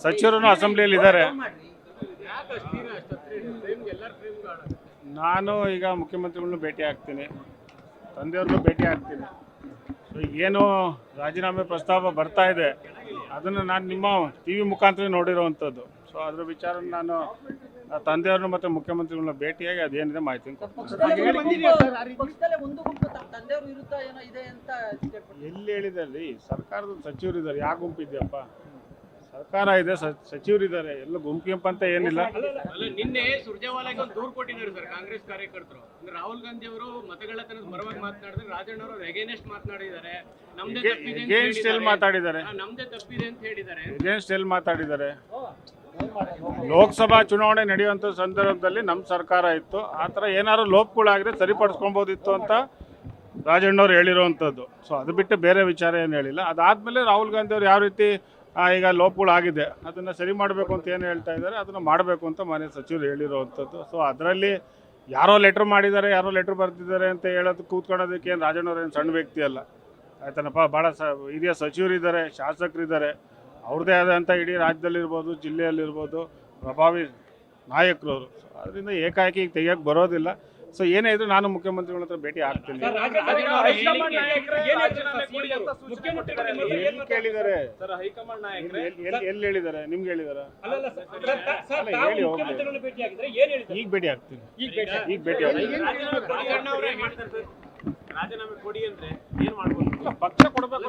ಸಚಿವರು ಅಸೆಂಬ್ಲಿಯಲ್ಲಿ ಇದ್ದಾರೆ. ನಾನು ಈಗ ಮುಖ್ಯಮಂತ್ರಿಗಳನ್ನ ಭೇಟಿ ಆಗ್ತೀನಿ, ತಂದೆಯವ್ರನ್ನೂ ಭೇಟಿ ಆಗ್ತೀನಿ. ಸೊ ಏನು ರಾಜೀನಾಮೆ ಪ್ರಸ್ತಾವ ಬರ್ತಾ ಇದೆ ಅದನ್ನು ನಾನು ನಿಮ್ಮ ಟಿ ವಿ ಮುಖಾಂತರ ನೋಡಿರೋವಂಥದ್ದು. ಸೊ ಅದರ ವಿಚಾರ ನಾನು ತಂದೆಯವ್ರನ್ನ ಮತ್ತು ಮುಖ್ಯಮಂತ್ರಿಗಳನ್ನ ಭೇಟಿಯಾಗಿ ಅದೇನಿದೆ ಮಾಹಿತಿ ಎಲ್ಲಿ ಹೇಳಿದಲ್ಲಿ ಸರ್ಕಾರದ ಸಚಿವರು ಇದ್ದಾರೆ. ಯಾವ ಗುಂಪಿದೆಯಪ್ಪ? ಸರ್ಕಾರ ಇದೆ, ಸಚಿವರಿದ್ದಾರೆ, ಎಲ್ಲ ಗುಂಪು ಅಂತ ಏನಿಲ್ಲ. ನಿನ್ನೆ ಸುರ್ಜೇವಾಲಾಗೆ ಒಂದು ದೂರು ಕೊಟ್ಟಿದ್ದಾರೆ ಸರ್ ಕಾಂಗ್ರೆಸ್ ಕಾರ್ಯಕರ್ತರು. ರಾಹುಲ್ ಗಾಂಧಿ ಅವರು ಮತಗಳ್ಳತನದ ಪರವಾಗಿ ಮಾತನಾಡಿದ್ರೆ, ರಾಜಣ್ಣ ಅವರು ಎಗೇನೆಸ್ಟ್ ಮಾತನಾಡಿದ್ದಾರೆ. ಎಗೇನ್ಸ್ಟ್ ಎಲ್ಲಿ ಮಾತಾಡಿದ್ದಾರೆ? ನಮ್ದೇ ತಪ್ಪಿದೆ ಅಂತ ಹೇಳಿದ್ದಾರೆ. ಎಗೇನ್ಸ್ಟ್ ಎಲ್ಲಿ ಮಾತಾಡಿದ್ದಾರೆ? ಲೋಕಸಭಾ ಚುನಾವಣೆ ನಡೆಯುವಂಥ ಸಂದರ್ಭದಲ್ಲಿ ನಮ್ಮ ಸರ್ಕಾರ ಇತ್ತು, ಆ ಥರ ಏನಾದ್ರು ಲೋಪಗಳಾಗಿದ್ರೆ ಸರಿಪಡಿಸ್ಕೊಬೋದಿತ್ತು ಅಂತ ರಾಜಣ್ಣವ್ರು ಹೇಳಿರೋವಂಥದ್ದು. ಸೊ ಅದು ಬಿಟ್ಟು ಬೇರೆ ವಿಚಾರ ಏನು ಹೇಳಿಲ್ಲ. ಅದಾದಮೇಲೆ ರಾಹುಲ್ ಗಾಂಧಿ ಅವರು ಯಾವ ರೀತಿ ಈಗ ಲೋಪಗಳಾಗಿದೆ ಅದನ್ನು ಸರಿ ಮಾಡಬೇಕು ಅಂತ ಏನು ಹೇಳ್ತಾ ಇದ್ದಾರೆ ಅದನ್ನು ಮಾಡಬೇಕು ಅಂತ ಮಾನ್ಯ ಸಚಿವರು ಹೇಳಿರೋವಂಥದ್ದು. ಸೊ ಅದರಲ್ಲಿ ಯಾರೋ ಲೆಟ್ರ್ ಮಾಡಿದ್ದಾರೆ, ಯಾರೋ ಲೆಟ್ರ್ ಬರ್ತಿದ್ದಾರೆ ಅಂತ ಹೇಳೋದು ಕೂತ್ಕೊಳ್ಳೋದಕ್ಕೆ ಏನು ರಾಜಣ್ಣವ್ರು ಏನು ಸಣ್ಣ ವ್ಯಕ್ತಿ ಅಲ್ಲ, ಆಯ್ತಾನಪ್ಪ. ಭಾಳ ಹಿರಿಯ ಸಚಿವರಿದ್ದಾರೆ, ಶಾಸಕರಿದ್ದಾರೆ, ಅವ್ರದ್ದೇ ಆದಂಥ ಇಡೀ ರಾಜ್ಯದಲ್ಲಿರ್ಬೋದು, ಜಿಲ್ಲೆಯಲ್ಲಿರ್ಬೋದು ಪ್ರಭಾವಿ ನಾಯಕರು ಅವರು. ಅದರಿಂದ ಏಕಾಏಕಿ ತೆಗಿಯೋಕ್ಕೆ ಬರೋದಿಲ್ಲ. ಸೊ ಏನೇ ಇದ್ರು ನಾನು ಮುಖ್ಯಮಂತ್ರಿಗಳ ಹತ್ರ ಭೇಟಿ ಆಗ್ತೀನಿ. ಎಲ್ಲಿ ಕೇಳಿದ್ದಾರೆ? ಎಲ್ಲಿ ಹೇಳಿದ್ದಾರೆ? ನಿಮ್ಗೆ ಹೇಳಿದಾರ? ಹೇಳಿ ಹೋಗ್ಲಿ. ಈಗ ಭೇಟಿ ಆಗ್ತೀನಿ. ಈಗ ಭೇಟಿ ಆಗ್ತೀನಿ. ರಾಜೀನಾಮೆ ಕೊಡಿ ಅಂದ್ರೆ ಏನ್ ಮಾಡ್ಬೋದು? ಪಕ್ಷ ಕೊಡಬೇಕು.